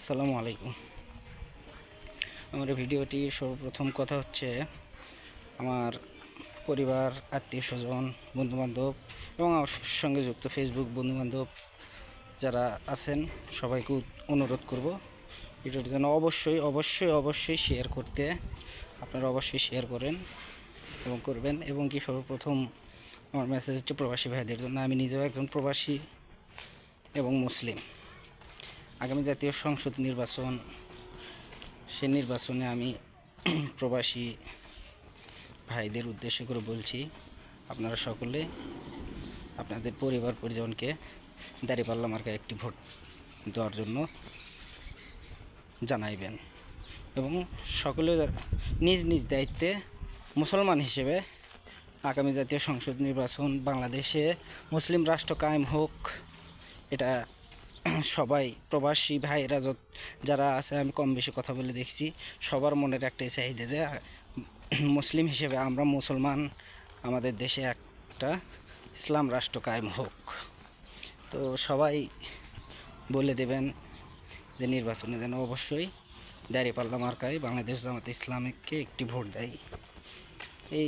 আসসালামু আলাইকুম। আমার ভিডিওটি সর্বপ্রথম কথা হচ্ছে আমার পরিবার, আত্মীয় স্বজন, বন্ধুবান্ধব এবং আমার সঙ্গে যুক্ত ফেসবুক বন্ধুবান্ধব যারা আছেন সবাইকে অনুরোধ করব ভিডিওটি যেন অবশ্যই শেয়ার করতে। আপনারা অবশ্যই শেয়ার করেন এবং করবেন। এবং কি সর্বপ্রথম আমার মেসেজ হচ্ছে প্রবাসী ভাইদের জন্য। আমি নিজেও একজন প্রবাসী এবং মুসলিম। আগামী জাতীয় সংসদ নির্বাচন, সে নির্বাচনে আমি প্রবাসী ভাইদের উদ্দেশ্য করে বলছি, আপনারা সকলে আপনাদের পরিবার পরিজনকে দাঁড়িপাল্লা মার্কায় একটি ভোট দেওয়ার জন্য জানাইবেন এবং সকলে নিজ নিজ দায়িত্বে মুসলমান হিসেবে আগামী জাতীয় সংসদ নির্বাচন বাংলাদেশে মুসলিম রাষ্ট্র কায়েম হোক, এটা সবাই প্রবাসী ভাইরা যারা আছে, আমি কম বেশি কথা বলে দেখছি, সবার মনের একটাই চাহিদা যে মুসলিম হিসেবে আমরা মুসলমান, আমাদের দেশে একটা ইসলাম রাষ্ট্র কায়েম হোক। তো সবাই বলে দেবেন যে নির্বাচনে যেন অবশ্যই দাঁড়িপাল্লা মার্কায় বাংলাদেশ জামাতে ইসলামীকে একটি ভোট দেয়। এই